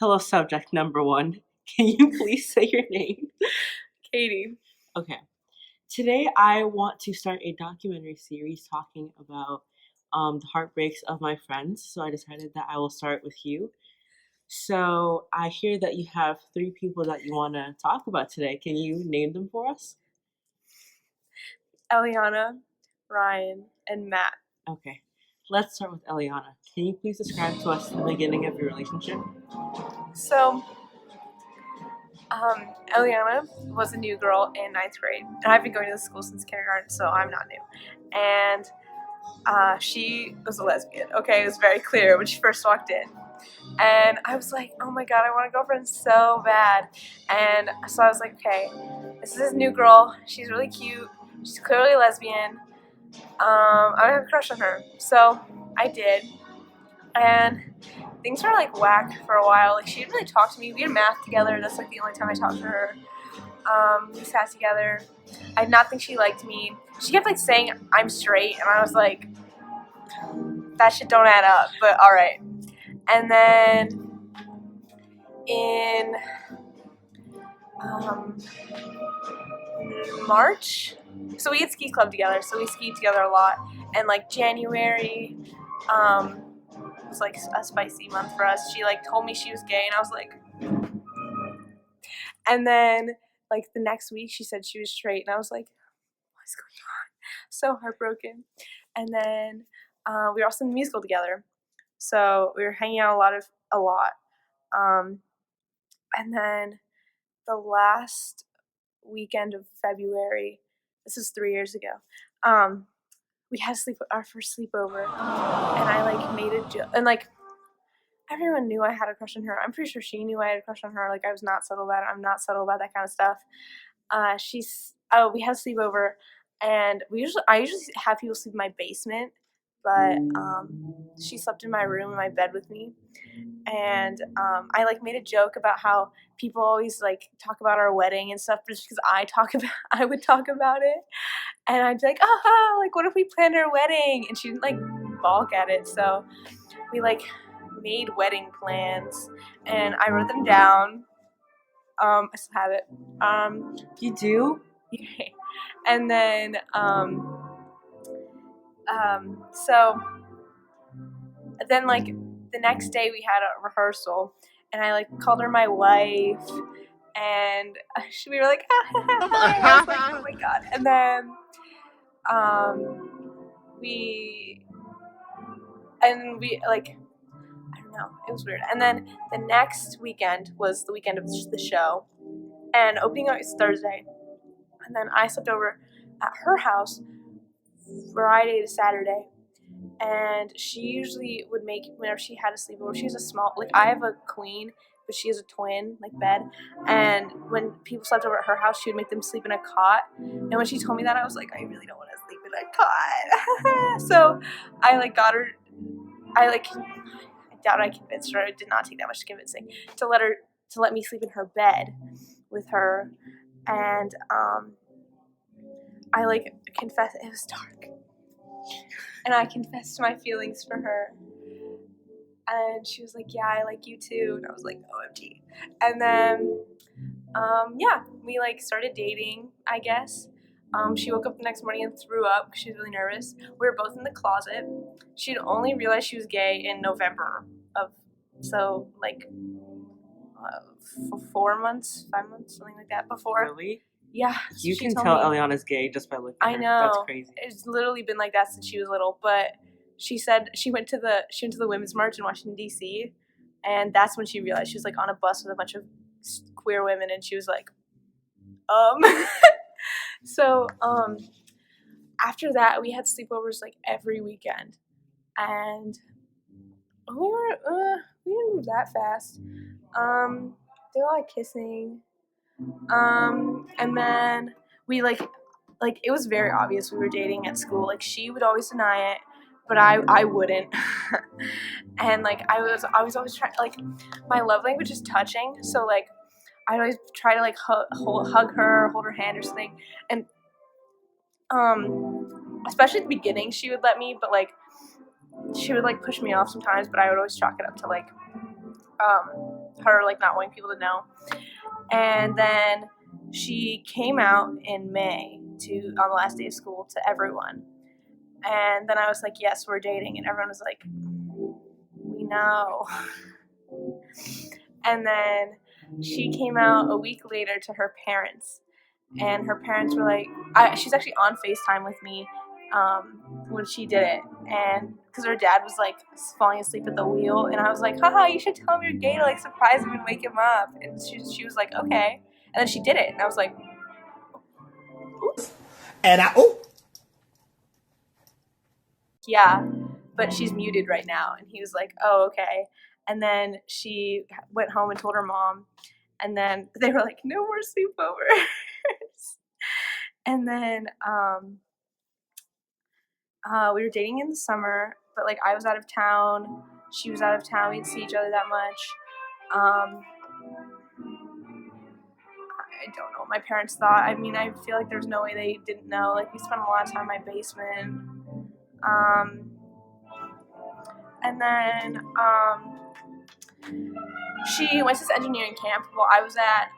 Hello, subject number one. Can you please say your name? Katie. Okay. Today, I want to start a documentary series talking about the heartbreaks of my friends. So I decided that I will start with you. So I hear that you have 3 people that you want to talk about today. Can you name them for us? Eliana, Ryan, and Matt. Okay. Let's start with Eliana. Can you please describe to us the beginning of your relationship? So, Eliana was a new girl in 9th grade, and I've been going to this school since kindergarten, so I'm not new. And she was a lesbian. Okay, it was very clear when she first walked in. And I was like, oh my god, I want a girlfriend so bad. And so I was like, okay, this is this new girl. She's really cute. She's clearly lesbian. I have a crush on her. So I did. And things were like whack for a while. Like, she didn't really talk to me. We had math together. That's like the only time I talked to her. We sat together. I did not think she liked me. She kept like saying I'm straight, and I was like, that shit don't add up. But all right. And then in March, so we had ski club together. So we skied together a lot. And like January, was like a spicy month for us. She like told me she was gay, and I was like, and then like the next week she said she was straight, and I was like, what's going on? So heartbroken. And then we were also in the musical together, so we were hanging out a lot. And then the last weekend of February, this is 3 years ago, we had our first sleepover, and I like made a joke, and like everyone knew I had a crush on her. I'm pretty sure she knew I had a crush on her. Like, I was not subtle about it. I'm not subtle about that kind of stuff. We had a sleepover, and I usually have people sleep in my basement, but she slept in my room in my bed with me. And I like made a joke about how people always like talk about our wedding and stuff, but it's because I would talk about it, and I'd be like, like, what if we planned our wedding? And she didn't like balk at it, so we like made wedding plans, and I wrote them down. I still have it. You do? And then so then like the next day we had a rehearsal, and I like called her my wife, and we were like, I was like, oh my god. And then we like, I don't know, it was weird. And then the next weekend was the weekend of the show, and opening night was Thursday, and then I slept over at her house Friday to Saturday. And she usually would make, whenever she had a sleepover, she has a small, like, I have a queen, but she has a twin, like, bed. And when people slept over at her house, she would make them sleep in a cot. And when she told me that, I was like, I really don't want to sleep in a cot. So I like got her, I doubt I convinced her. It did not take that much convincing to let me sleep in her bed with her. And I like confessed, it was dark, and I confessed my feelings for her, and she was like, yeah, I like you too. And I was like, OMG. And then we like started dating, I guess. She woke up the next morning and threw up because she was really nervous. We were both in the closet. She'd only realized she was gay in November so like 4 months, 5 months, something like that before. Really? Yeah. You can tell Eliana's gay just by looking at her. I know. That's crazy. It's literally been like that since she was little. But she said she went to the Women's March in Washington, D.C., and that's when she realized. She was like on a bus with a bunch of queer women, and she was like, So after that, we had sleepovers like every weekend, and we didn't move that fast. They were like kissing. And then we like it was very obvious we were dating at school. Like, she would always deny it, but I wouldn't. And like I was always trying, like, my love language is touching, so like I'd always try to like hug her, hold her hand or something. And especially at the beginning she would let me, but like she would like push me off sometimes, but I would always chalk it up to like her like not wanting people to know. And then she came out in May on the last day of school to everyone. And then I was like, yes, we're dating. And everyone was like, we know. And then she came out a week later to her parents. And her parents were like, she's actually on FaceTime with me when she did it. And because her dad was like falling asleep at the wheel. And I was like, haha, you should tell him you're gay to like surprise him and wake him up. And she was like, okay. And then she did it. And I was like, oops. And Yeah, but she's muted right now. And he was like, oh, okay. And then she went home and told her mom. And then they were like, no more sleepovers. And then we were dating in the summer, but like I was out of town, she was out of town, we didn't see each other that much. I don't know what my parents thought. I mean, I feel like there's no way they didn't know. Like we spent a lot of time in my basement. And then she went to this engineering camp while I was at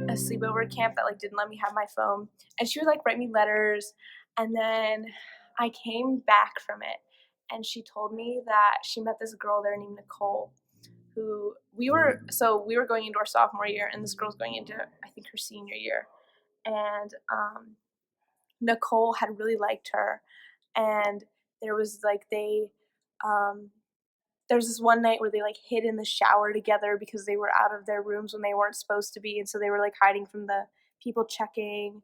a sleepover camp that like didn't let me have my phone. And she would like write me letters. And then I came back from it, and she told me that she met this girl there named Nicole, who we were going into our sophomore year, and this girl's going into I think her senior year. And Nicole had really liked her, and there was like there was this one night where they like hid in the shower together because they were out of their rooms when they weren't supposed to be, and so they were like hiding from the people checking.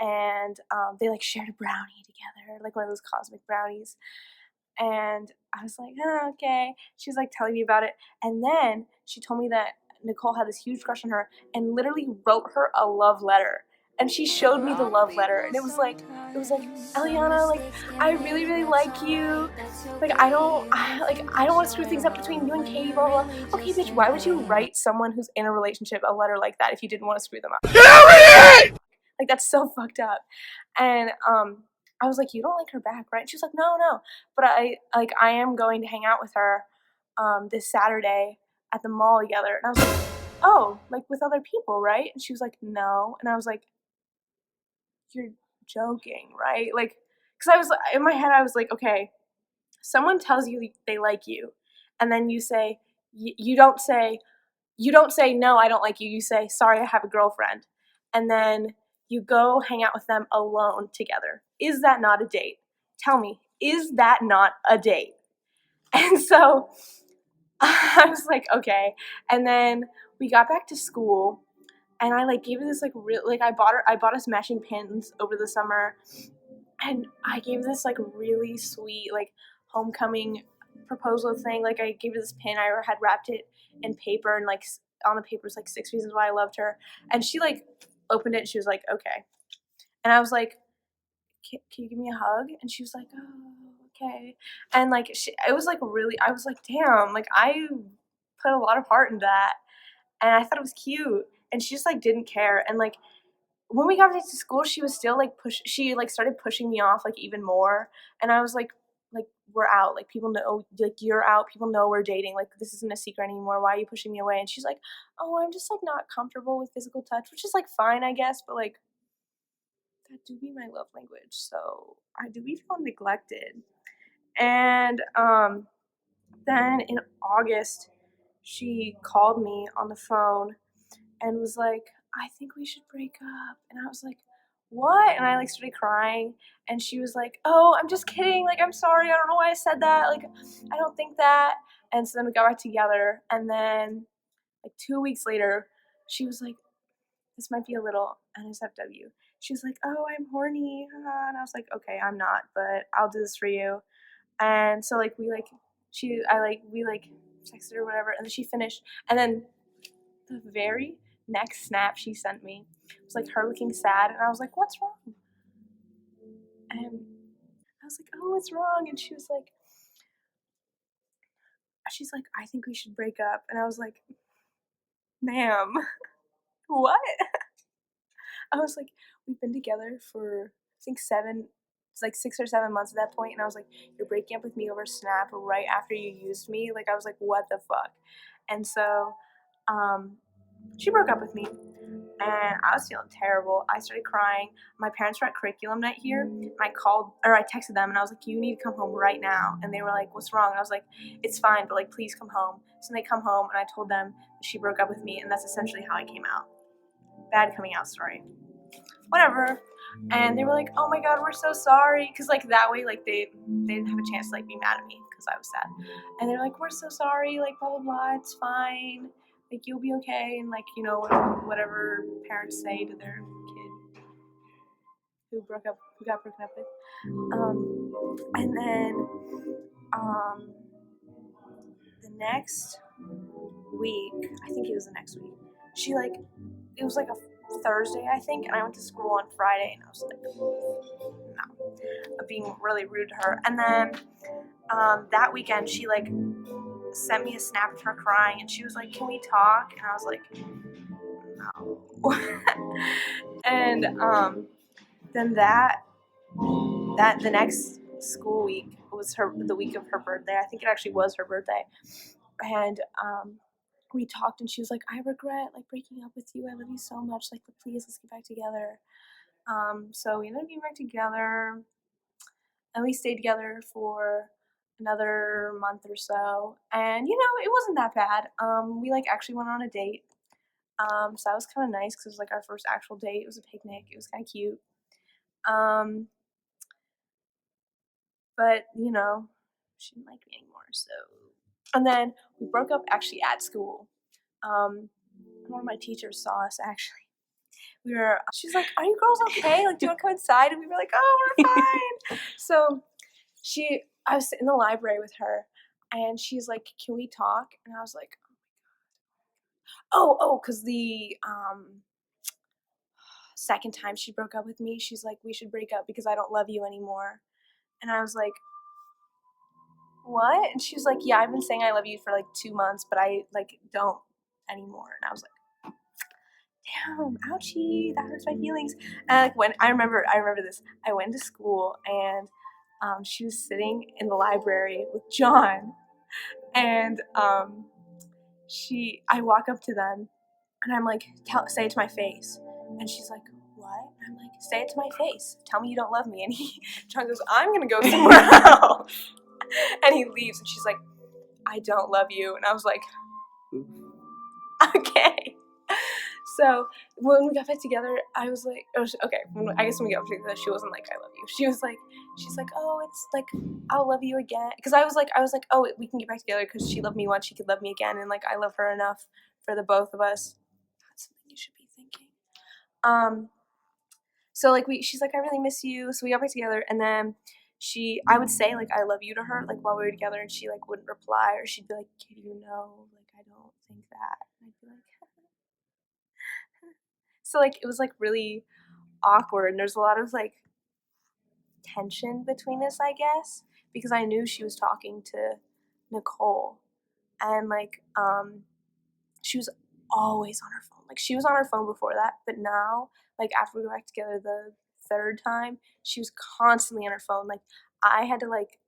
And they like shared a brownie together, like one of those cosmic brownies. And I was like, oh, okay. She was like telling me about it. And then she told me that Nicole had this huge crush on her and literally wrote her a love letter. And she showed me the love letter, and it was like, Eliana, like, I really, really like you. Like, I don't want to screw things up between you and Katie, blah, blah, blah. Okay, bitch, why would you write someone who's in a relationship a letter like that if you didn't want to screw them up? Like, that's so fucked up. And I was like, you don't like her back, right? And she was like, no, no. But I am going to hang out with her this Saturday at the mall together. And I was like, oh, like with other people, right? And she was like, no. And I was like, you're joking, right? Like, because I was in my head, I was like, okay, someone tells you they like you, and then you say, you don't say no, I don't like you. You say, sorry, I have a girlfriend, and then you go hang out with them alone together. Is that not a date? Tell me, is that not a date? And so I was like, okay. And then we got back to school, and I like gave her this like real like I bought us matching pins over the summer, and I gave this like really sweet like homecoming proposal thing. Like I gave her this pin. I had wrapped it in paper, and like on the paper was like 6 reasons why I loved her. And she like opened it, and she was like, okay. And I was like, can you give me a hug? And she was like, oh, okay. And like it was like really, I was like, damn, like I put a lot of heart into that, and I thought it was cute. And she just like didn't care. And like when we got back to school, she was still like she like started pushing me off like even more. And I was like we're out, like people know, like you're out, people know we're dating, like this isn't a secret anymore, why are you pushing me away? And she's like, oh, I'm just like not comfortable with physical touch, which is like fine, I guess, but like that do be my love language, so I do be feeling neglected. And then in August she called me on the phone and was like, I think we should break up. And I was like, what? And I like started crying, and she was like, oh, I'm just kidding, like I'm sorry, I don't know why I said that, like I don't think that. And so then we got back together, and then like 2 weeks later she was like, this might be a little NSFW. She was like, oh, I'm horny. And I was like, okay, I'm not, but I'll do this for you. And so like we texted her or whatever, and then she finished, and then the very next snap she sent me was like her looking sad, and I was like, what's wrong? And I was like, oh, what's wrong? And she's like, I think we should break up. And I was like, ma'am, what? I was like, we've been together for I think 6 or 7 months at that point, and I was like, you're breaking up with me over Snap right after you used me? Like I was like, what the fuck? And so she broke up with me, and I was feeling terrible. I started crying. My parents were at curriculum night here, and I texted them, and I was like, you need to come home right now. And they were like, what's wrong? And I was like, it's fine, but like, please come home. So they come home, and I told them that she broke up with me, and that's essentially how I came out. Bad coming out story. Whatever. And they were like, oh my god, we're so sorry, because like that way, like they didn't have a chance to like be mad at me because I was sad. And they're like, we're so sorry, like blah blah blah, it's fine, like you'll be okay, and like, you know, whatever parents say to their kid who got broken up with. And then the next week, I think it was the next week, she like, it was like a Thursday, I think, and I went to school on Friday, and I was like, no, being really rude to her. And then that weekend, she like sent me a snap of her crying, and she was like, "Can we talk?" And I was like, "No." And then the next school week was the week of her birthday. I think it actually was her birthday, and we talked, and she was like, I regret like breaking up with you. I love you so much. Like, please, let's get back together. So we ended up getting back together, and we stayed together for another month or so. And you know, it wasn't that bad. We like actually went on a date. So that was kind of nice because it was like our first actual date. It was a picnic. It was kind of cute. But you know, she didn't like me anymore. So, and then we broke up actually at school. One of my teachers saw us actually. She's like, are you girls okay? Like, do you want to come inside? And we were like, oh, we're fine. So I was in the library with her, and she's like, can we talk? And I was like, because the second time she broke up with me, she's like, we should break up because I don't love you anymore. And I was like, what? And she's like, yeah, I've been saying I love you for like 2 months, but I like don't anymore. And I was like, damn, ouchie, that hurts my feelings. And like when I remember this. I went to school, and she was sitting in the library with John, and I walk up to them, and I'm like, say it to my face. And she's like, what? And I'm like, say it to my face. Tell me you don't love me. And John goes, I'm gonna go somewhere else. And he leaves, and she's like, I don't love you. And I was like, okay. So when we got back together, I was like, okay. I guess when we got back together, she wasn't like, I love you. She's like, oh, it's like, I'll love you again. Because I was like, oh, we can get back together because she loved me once, she could love me again, and like I love her enough for the both of us. That's something you should be thinking. So like she's like, I really miss you. So we got back together, and then I would say like I love you to her like while we were together, and she like wouldn't reply, or she'd be like, Katie, you know, like I don't think that. And I'd be like, so like it was like really awkward, and there's a lot of like tension between us, I guess, because I knew she was talking to Nicole, and like she was always on her phone. Like she was on her phone before that, but now like after we got back together the third time, she was constantly on her phone. Like I had to like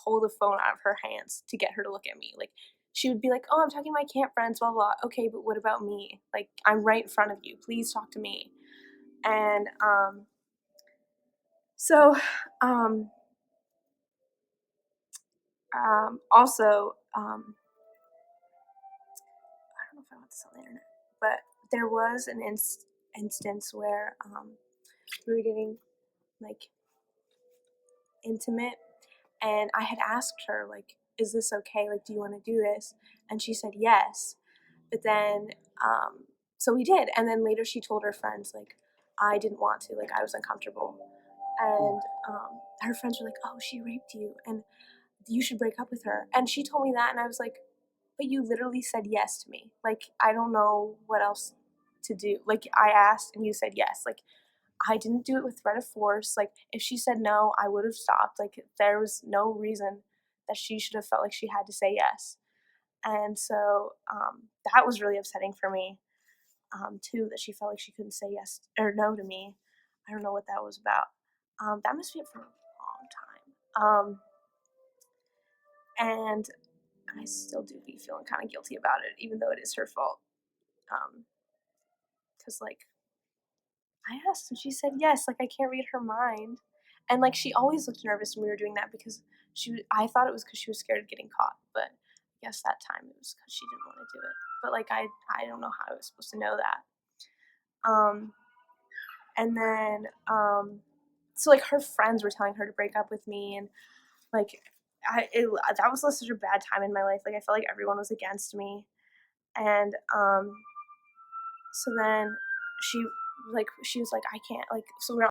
pull the phone out of her hands to get her to look at me. Like she would be like, oh, I'm talking to my camp friends, blah blah. Okay, but what about me? Like I'm right in front of you, please talk to me. And so also I don't know if I want this on the internet, but there was an instance where we were getting like intimate, and I had asked her like, is this okay, like do you want to do this? And she said yes. But then so we did, and then later she told her friends like I didn't want to, like I was uncomfortable. And her friends were like, oh, she raped you and you should break up with her. And she told me that, and I was like, but you literally said yes to me. Like I don't know what else to do. Like I asked and you said yes. Like I didn't do it with threat of force. Like if she said no, I would have stopped. Like there was no reason that she should have felt like she had to say yes. And so that was really upsetting for me too, that she felt like she couldn't say yes or no to me. I don't know what that was about. That must be it for a long time. And and I still do be feeling kind of guilty about it, even though it is her fault. Because like I asked and she said yes. Like I can't read her mind, and like she always looked nervous when we were doing that because I thought it was because she was scared of getting caught, but I guess that time it was because she didn't want to do it. But like I don't know how I was supposed to know that. Um, and then so like her friends were telling her to break up with me, and like that was such a bad time in my life. Like I felt like everyone was against me, and so then she she was like I can't, like, so we